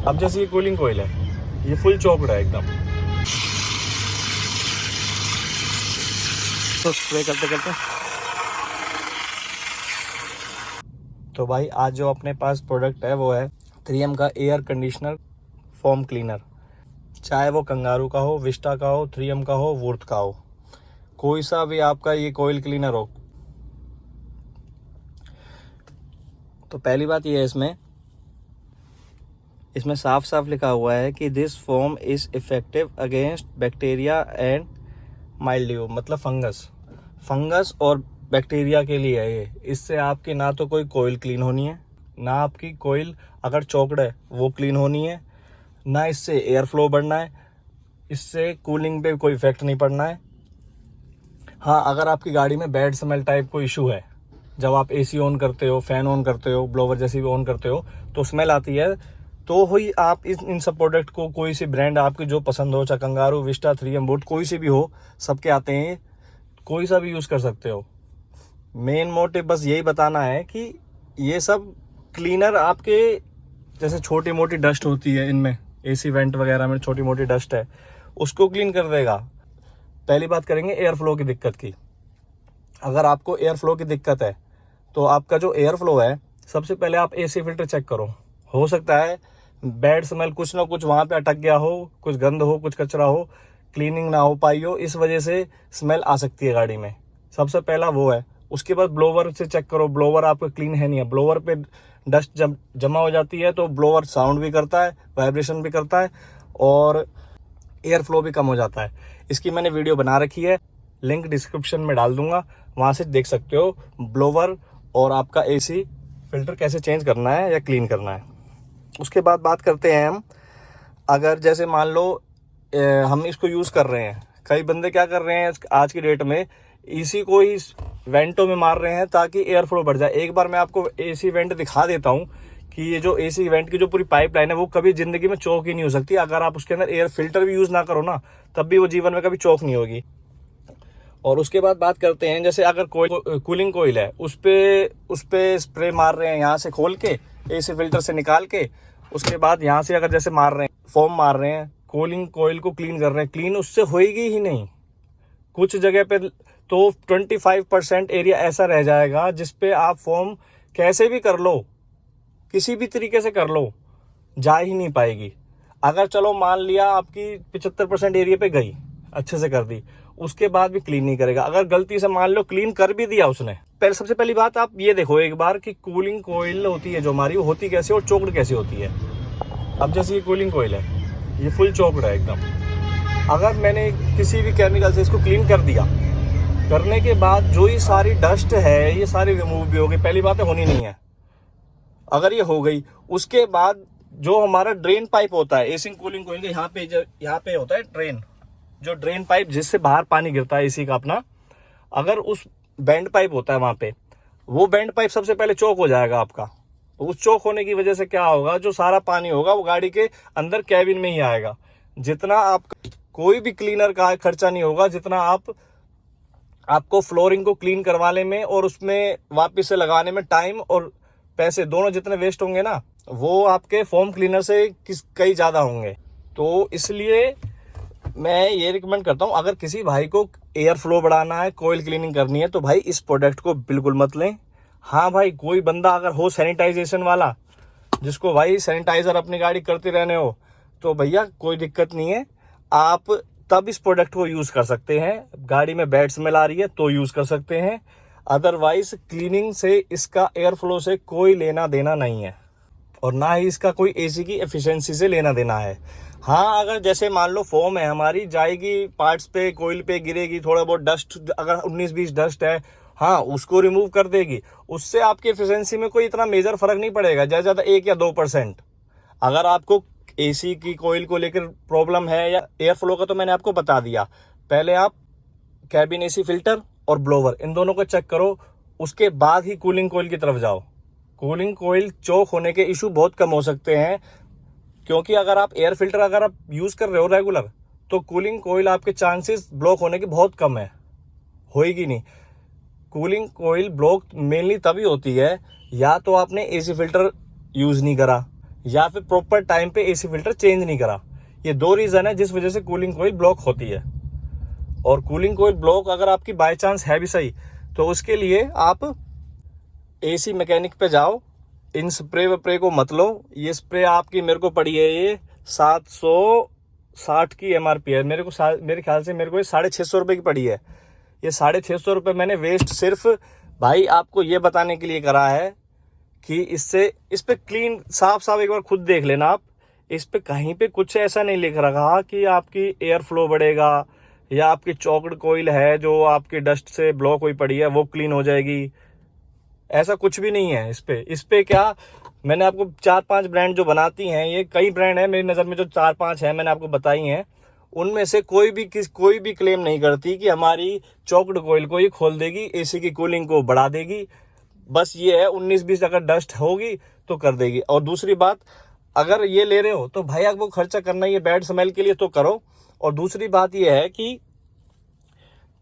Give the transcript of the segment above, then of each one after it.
अब जैसे ये कूलिंग कोयल है, ये फुल चौकड़ा है एकदम। तो स्प्रे करते करते तो भाई आज जो अपने पास प्रोडक्ट है वो है 3M का एयर कंडीशनर फोम क्लीनर। चाहे वो कंगारू का हो, विस्टा का हो, 3M का हो, वुर्थ का हो, कोई सा भी आपका ये कोयल क्लीनर हो। तो पहली बात ये है, इसमें साफ साफ लिखा हुआ है कि this foam is effective against bacteria and mildew, मतलब फंगस और बैक्टीरिया के लिए है ये। इससे आपकी ना तो कोई कोयल क्लीन होनी है, ना आपकी कोयल अगर चौकड़ है वो क्लीन होनी है, ना इससे एयर फ्लो बढ़ना है, इससे कूलिंग पे कोई इफेक्ट नहीं पड़ना है। हाँ, अगर आपकी गाड़ी में बैड स्मेल टाइप कोई इशू है, जब आप एसी ऑन करते हो, फैन ऑन करते हो, ब्लोवर जैसी भी ऑन करते हो तो स्मेल आती है, तो ही आप इन सब प्रोडक्ट को, कोई सी ब्रांड आपकी जो पसंद हो, चाहे कंगारू, विस्टा, 3M, वुड, कोई सी भी हो, सबके आते हैं, कोई सा भी यूज़ कर सकते हो। मेन मोटिव बस यही बताना है कि ये सब क्लीनर आपके जैसे छोटी मोटी डस्ट होती है इनमें, एसी वेंट वगैरह में छोटी मोटी डस्ट है, उसको क्लीन कर देगा। पहली बात करेंगे एयर फ्लो की दिक्कत की। अगर आपको एयर फ्लो की दिक्कत है तो आपका जो एयर फ्लो है, सबसे पहले आप एसी फिल्टर चेक करो। हो सकता है बैड स्मेल कुछ ना कुछ वहाँ पे अटक गया हो, कुछ गंद हो, कुछ कचरा हो, क्लीनिंग ना हो पाई हो, इस वजह से स्मेल आ सकती है गाड़ी में। सबसे पहला वो है। उसके बाद ब्लोवर से चेक करो, ब्लोवर आपका क्लीन है नहीं है। ब्लोवर पे डस्ट जब जमा हो जाती है तो ब्लोवर साउंड भी करता है, वाइब्रेशन भी करता है और एयर फ्लो भी कम हो जाता है। इसकी मैंने वीडियो बना रखी है, लिंक डिस्क्रिप्शन में डाल दूंगा, वहाँ से देख सकते हो ब्लोवर और आपका एसी फिल्टर कैसे चेंज करना है या क्लीन करना है। उसके बाद बात करते हैं हम, अगर जैसे मान लो हम इसको यूज़ कर रहे हैं, कई बंदे क्या कर रहे हैं आज की डेट में, इसी को ही वेंटों में मार रहे हैं ताकि एयर फ्लो बढ़ जाए। एक बार मैं आपको एसी वेंट दिखा देता हूँ कि ये जो एसी वेंट की जो पूरी पाइपलाइन है वो कभी जिंदगी में चौक ही नहीं हो सकती। अगर आप उसके अंदर एयर फिल्टर भी यूज़ ना करो ना, तब भी वो जीवन में कभी चौक नहीं होगी। और उसके बाद बात करते हैं, जैसे अगर कोई कूलिंग कोयल है, उस पे स्प्रे मार रहे हैं यहाँ से खोल के, एसी फिल्टर से निकाल के, उसके बाद यहाँ से अगर जैसे मार रहे हैं, फोम मार रहे हैं, कूलिंग कोयल को क्लीन कर रहे हैं, क्लीन उससे होएगी ही नहीं। कुछ जगह पे तो 25% एरिया ऐसा रह जाएगा जिसपे आप फोम कैसे भी कर लो, किसी भी तरीके से कर लो, जा ही नहीं पाएगी। अगर चलो मान लिया आपकी 75% एरिया पे गई, अच्छे से कर दी, उसके बाद भी क्लीन नहीं करेगा। अगर गलती से मान लो क्लीन कर भी दिया उसने, पहले सबसे पहली बात आप ये देखो एक बार कि कूलिंग कोयल होती है जो हमारी, वो होती कैसे और चौकड़ कैसे होती है। अब जैसे ये कूलिंग कोयल है, ये फुल चौकड़ है एकदम। अगर मैंने किसी भी केमिकल से इसको क्लीन कर दिया, करने के बाद जो ये सारी डस्ट है ये सारी रिमूव भी हो गई, पहली बात है होनी नहीं है। अगर ये हो गई, उसके बाद जो हमारा ड्रेन पाइप होता है एसी कूलिंग कोयल के, यहाँ पे होता है ड्रेन, जो ड्रेन पाइप जिससे बाहर पानी गिरता है एसी का अपना, अगर उस बैंड पाइप होता है वहां पे, वो बैंड पाइप सबसे पहले चौक हो जाएगा आपका। उस चौक होने की वजह से क्या होगा, जो सारा पानी होगा वो गाड़ी के अंदर कैबिन में ही आएगा। जितना आपका कोई भी क्लीनर का खर्चा नहीं होगा, जितना आपको फ्लोरिंग को क्लीन करवाने में और उसमें वापस से लगाने में टाइम और पैसे दोनों जितने वेस्ट होंगे ना, वो आपके फोम क्लीनर से कई ज्यादा होंगे। तो इसलिए मैं ये रिकमेंड करता हूँ, अगर किसी भाई को एयर फ्लो बढ़ाना है, कोयल क्लीनिंग करनी है, तो भाई इस प्रोडक्ट को बिल्कुल मत लें। हाँ भाई, कोई बंदा अगर हो सैनिटाइजेशन वाला, जिसको भाई सैनिटाइजर अपनी गाड़ी करते रहने हो, तो भैया कोई दिक्कत नहीं है, आप तब इस प्रोडक्ट को यूज कर सकते हैं। गाड़ी में बैड स्मेल आ रही है तो यूज कर सकते हैं, अदरवाइज क्लीनिंग से इसका एयर फ्लो से कोई लेना देना नहीं है और ना ही इसका कोई एसी की एफिशिएंसी से लेना देना है। हाँ, अगर जैसे मान लो फोम है हमारी, जाएगी पार्ट्स पे, कोयल पे गिरेगी, थोड़ा बहुत डस्ट अगर 19-20 डस्ट है, हाँ उसको रिमूव कर देगी, उससे आपकी एफिशिएंसी में कोई इतना मेजर फर्क नहीं पड़ेगा, ज़्यादा 1 या 2%। अगर आपको एसी की कोयल को लेकर प्रॉब्लम है या एयर फ्लो का, तो मैंने आपको बता दिया। पहले आप कैबिन एसी फिल्टर और ब्लोवर इन दोनों को चेक करो, उसके बाद ही कूलिंग कोयल की तरफ जाओ। कूलिंग कोयल चौक होने के इशू बहुत कम हो सकते हैं, क्योंकि अगर आप एयर फिल्टर अगर आप यूज कर रहे हो रेगुलर, तो कूलिंग कोयल आपके चांसेस ब्लॉक होने के बहुत कम है, होएगी नहीं। कूलिंग कोयल ब्लॉक मेनली तभी होती है या तो आपने एसी फिल्टर यूज नहीं करा, या फिर प्रॉपर टाइम पे एसी फिल्टर चेंज नहीं करा। ये 2 रीज़न है जिस वजह से कूलिंग कोयल ब्लॉक होती है। और कूलिंग कोयल ब्लॉक अगर आपकी बाय चांस है भी सही, तो उसके लिए आप एसी मैकेनिक पे जाओ, इन स्प्रे वप्रे को मत लो। ये स्प्रे आपकी मेरे को पड़ी है ये 760 की MRP है। मेरे ख्याल से मेरे को ये 650 रुपये की पड़ी है। ये 650 रुपये मैंने वेस्ट सिर्फ भाई आपको ये बताने के लिए करा है कि इस पे क्लीन साफ एक बार खुद देख लेना आप। इस पे कहीं पे कुछ ऐसा नहीं लिख रखा कि आपकी एयर फ्लो बढ़ेगा या आपकी चॉक्ड कोयल है जो आपकी डस्ट से ब्लॉक हुई पड़ी है वो क्लीन हो जाएगी। ऐसा कुछ भी नहीं है इस पे क्या, मैंने आपको 4-5 ब्रांड जो बनाती हैं, ये कई ब्रांड है मेरी नज़र में जो 4-5 है मैंने आपको बताई हैं, उनमें से कोई भी क्लेम नहीं करती कि हमारी चॉक्ड कोयल को ये खोल देगी, एसी की कूलिंग को बढ़ा देगी। बस ये है 19-20 अगर डस्ट होगी तो कर देगी। और दूसरी बात, अगर ये ले रहे हो तो भाई आपको खर्चा करना ही है बैड स्मेल के लिए तो करो। और दूसरी बात ये है कि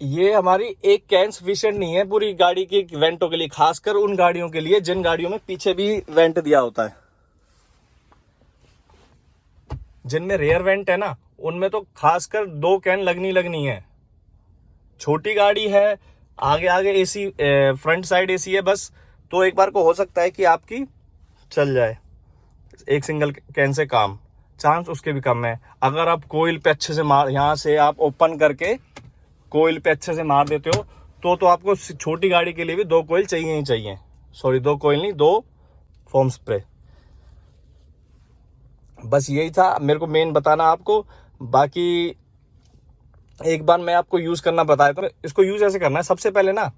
ये हमारी एक कैन सफिशिएंट नहीं है पूरी गाड़ी की वेंटों के लिए, खासकर उन गाड़ियों के लिए जिन गाड़ियों में पीछे भी वेंट दिया होता है। जिनमें रेयर वेंट है ना, उनमें तो खासकर 2 कैन लगनी है। छोटी गाड़ी है, आगे एसी, फ्रंट साइड एसी है बस, तो एक बार को हो सकता है कि आपकी चल जाए एक सिंगल कैन से काम, चांस उसके भी कम है। अगर आप कोयल पे अच्छे से मार, यहाँ से आप ओपन करके कोयल पे अच्छे से मार देते हो तो आपको छोटी गाड़ी के लिए भी 2 कोयल चाहिए ही चाहिए। सॉरी 2 कोयल नहीं, 2 फोम स्प्रे। बस यही था मेरे को मेन बताना आपको। बाकी एक बार मैं आपको यूज़ करना बताया तो इसको यूज़ ऐसे करना है। सबसे पहले ना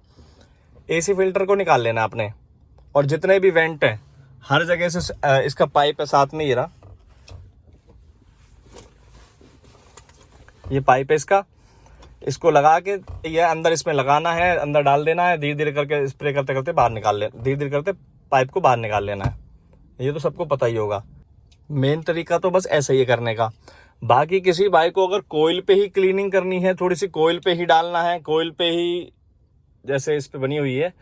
एसी फिल्टर को निकाल लेना आपने, और जितने भी वेंट हैं हर जगह से इसका पाइप है साथ में, ये रहा ये पाइप है इसका, इसको लगा के ये अंदर इसमें लगाना है, अंदर डाल देना है, धीरे धीरे करके स्प्रे करते करते बाहर निकाल लेना, धीरे धीरे करते पाइप को बाहर निकाल लेना है। ये तो सबको पता ही होगा। मेन तरीका तो बस ऐसा ही है करने का। बाकी किसी भाई को अगर कोयल पे ही क्लीनिंग करनी है, थोड़ी सी कोयल पे ही डालना है, कोयल पे ही जैसे इस पे बनी हुई है,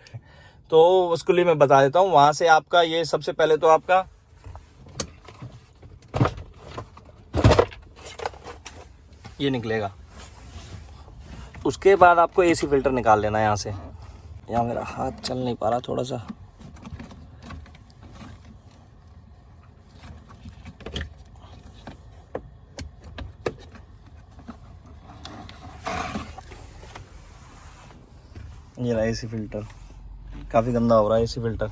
तो उसके लिए मैं बता देता हूँ। वहां से आपका ये सबसे पहले तो आपका ये निकलेगा, उसके बाद आपको एसी फिल्टर निकाल लेना है यहाँ से। यहाँ मेरा हाथ चल नहीं पा रहा थोड़ा सा, ये रहा एसी फिल्टर। काफ़ी गंदा हो रहा है एसी फिल्टर।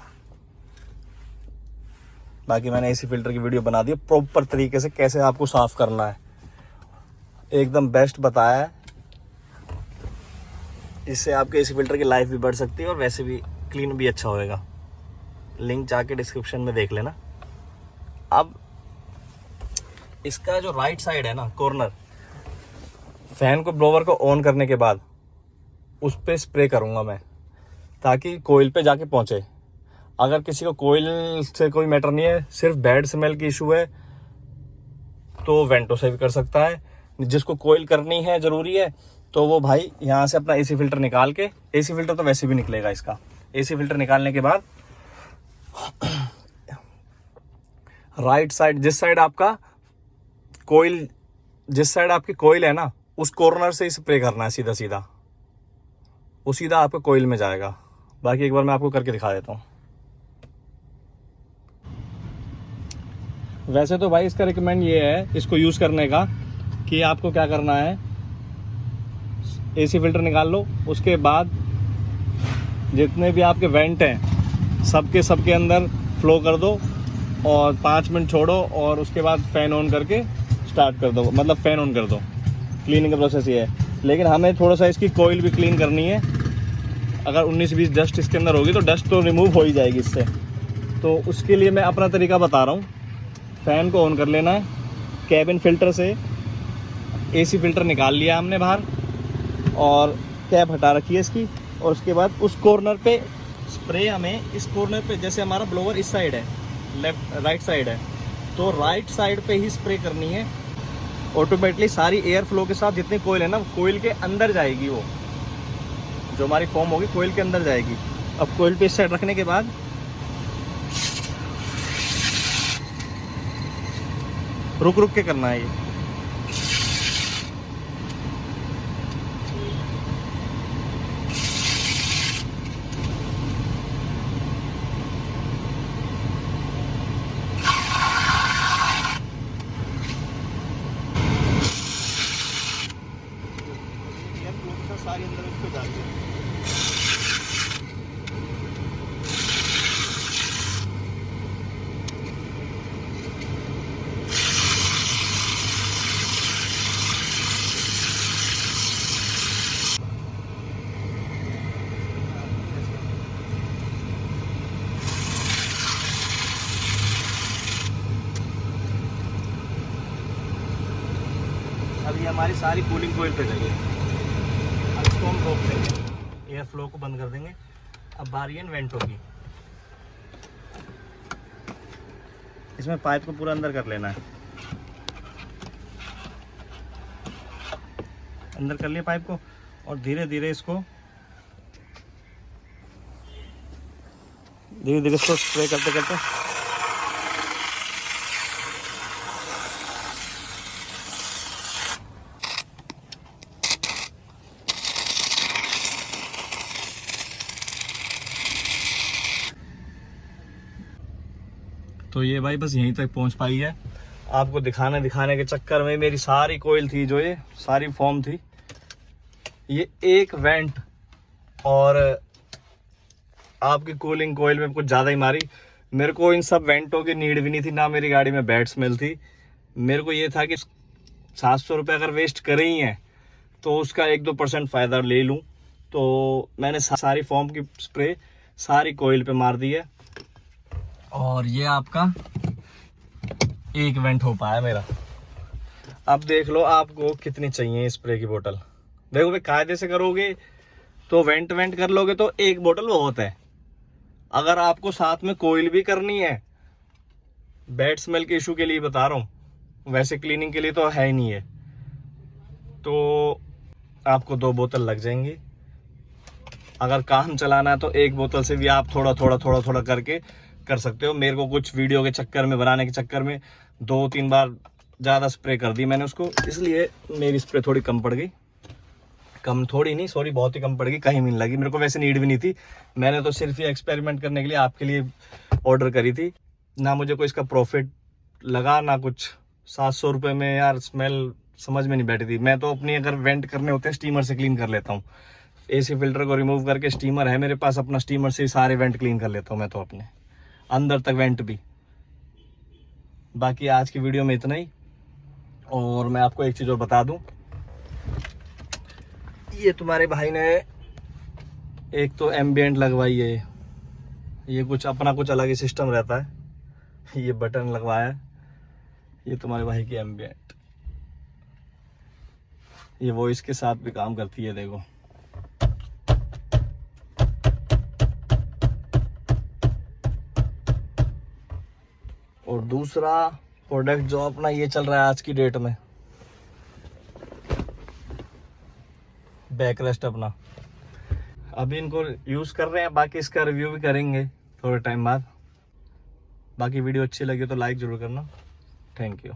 बाकी मैंने एसी फिल्टर की वीडियो बना दी प्रॉपर तरीके से कैसे आपको साफ़ करना है, एकदम बेस्ट बताया है। इससे आपके एसी फिल्टर की लाइफ भी बढ़ सकती है और वैसे भी क्लीन भी अच्छा होएगा। लिंक जाके डिस्क्रिप्शन में देख लेना। अब इसका जो राइट साइड है ना कॉर्नर, फैन को ब्लोवर को ऑन करने के बाद उस पर स्प्रे करूँगा मैं, ताकि कोयल पे जाके पहुँचे। अगर किसी को कोयल से कोई मैटर नहीं है, सिर्फ बैड स्मेल की इशू है, तो वेंटो से भी कर सकता है। जिसको कोयल करनी है ज़रूरी है, तो वो भाई यहाँ से अपना एसी फिल्टर निकाल के, एसी फिल्टर तो वैसे भी निकलेगा इसका, एसी फिल्टर निकालने के बाद राइट साइड, जिस साइड आपकी कोयल है ना, उस कॉर्नर से स्प्रे करना है सीधा सीधा, वो सीधा आपका कोयल में जाएगा। बाकी एक बार मैं आपको करके दिखा देता हूँ। वैसे तो भाई इसका रिकमेंड ये है इसको यूज़ करने का कि आपको क्या करना है, एसी फिल्टर निकाल लो, उसके बाद जितने भी आपके वेंट हैं सबके अंदर फ्लो कर दो और 5 मिनट छोड़ो, और उसके बाद फ़ैन ऑन करके स्टार्ट कर दो, मतलब फ़ैन ऑन कर दो। क्लीनिंग का प्रोसेस ये है। लेकिन हमें थोड़ा सा इसकी कोयल भी क्लीन करनी है। अगर 19-20 डस्ट इसके अंदर होगी तो डस्ट तो रिमूव हो ही जाएगी इससे। तो उसके लिए मैं अपना तरीका बता रहा हूँ। फ़ैन को ऑन कर लेना है, कैबिन फ़िल्टर से एसी फिल्टर निकाल लिया हमने बाहर और कैप हटा रखी है इसकी, और उसके बाद उस कॉर्नर पे स्प्रे हमें, इस कॉर्नर पे जैसे हमारा ब्लोवर इस साइड है, राइट साइड है, तो राइट साइड पे ही स्प्रे करनी है। ऑटोमेटिकली सारी एयर फ्लो के साथ जितनी कोयल है ना, कोयल के अंदर जाएगी, वो जो हमारी फॉर्म होगी कोयल के अंदर जाएगी। अब कोयल पे इस साइड रखने के बाद रुक रुक के करना है ये। सारी अंदर उसको डाल दिया। अब ये हमारी सारी कूलिंग कोयल पे गई है। अब इसको हम रोक देंगे, एयर फ्लो को बंद कर देंगे। अब बारी है वेंटो की। इसमें पाइप को पूरा अंदर कर लेना है। अंदर कर लिया पाइप को और धीरे धीरे इसको स्प्रे करते करते तो ये भाई बस यहीं तक पहुंच पाई है। आपको दिखाने के चक्कर में मेरी सारी कोयल थी, जो ये सारी फॉर्म थी, ये एक वेंट और आपकी कूलिंग कोयल में कुछ ज़्यादा ही मारी। मेरे को इन सब वेंटों की नीड भी नहीं थी, ना मेरी गाड़ी में बैड स्मेल थी। मेरे को ये था कि 700 रुपये अगर वेस्ट करे ही हैं तो उसका 1-2% फ़ायदा ले लूँ। तो मैंने सारी फॉर्म की स्प्रे सारी कोयल पे मार दी है और ये आपका एक वेंट हो पाया मेरा। अब देख लो आपको कितनी चाहिए स्प्रे की बोतल। देखो भाई, कायदे से करोगे तो वेंट कर लोगे तो एक बोतल बहुत है। अगर आपको साथ में कोयल भी करनी है, बैड स्मेल के इशू के लिए बता रहा हूँ, वैसे क्लीनिंग के लिए तो है ही नहीं है, तो आपको 2 बोतल लग जाएंगी। अगर काम चलाना है तो एक बोतल से भी आप थोड़ा करके कर सकते हो। मेरे को कुछ वीडियो के चक्कर में, बनाने के चक्कर में 2-3 बार ज़्यादा स्प्रे कर दी मैंने उसको, इसलिए मेरी स्प्रे थोड़ी कम पड़ गई। कम थोड़ी नहीं, सॉरी, बहुत ही कम पड़ गई, कहीं भी नहीं लगी। मेरे को वैसे नीड भी नहीं थी, मैंने तो सिर्फ ये एक्सपेरिमेंट करने के लिए आपके लिए ऑर्डर करी थी। ना मुझे कोई इसका प्रॉफिट लगा ना कुछ। 700 रुपये में यार स्मेल समझ में नहीं बैठी थी। मैं तो अपनी अगर वेंट करने होते हैं स्टीमर से क्लीन कर लेता हूँ। एसी फिल्टर को रिमूव करके स्टीमर है मेरे पास, अपना स्टीमर से ही सारे वेंट क्लीन कर लेता हूँ मैं तो, अपने अंदर तक वेंट भी। बाकी आज की वीडियो में इतना ही। और मैं आपको एक चीज़ और बता दूं, ये तुम्हारे भाई ने एक तो एम्बियंट लगवाई है, ये कुछ अपना कुछ अलग ही सिस्टम रहता है। ये बटन लगवाया है, ये तुम्हारे भाई की एम्बियंट, ये वॉइस के साथ भी काम करती है, देखो। और दूसरा प्रोडक्ट जो अपना ये चल रहा है आज की डेट में, बैकरेस्ट अपना, अभी इनको यूज़ कर रहे हैं। बाकी इसका रिव्यू भी करेंगे थोड़े टाइम बाद। बाकी वीडियो अच्छी लगी तो लाइक ज़रूर करना। Thank you.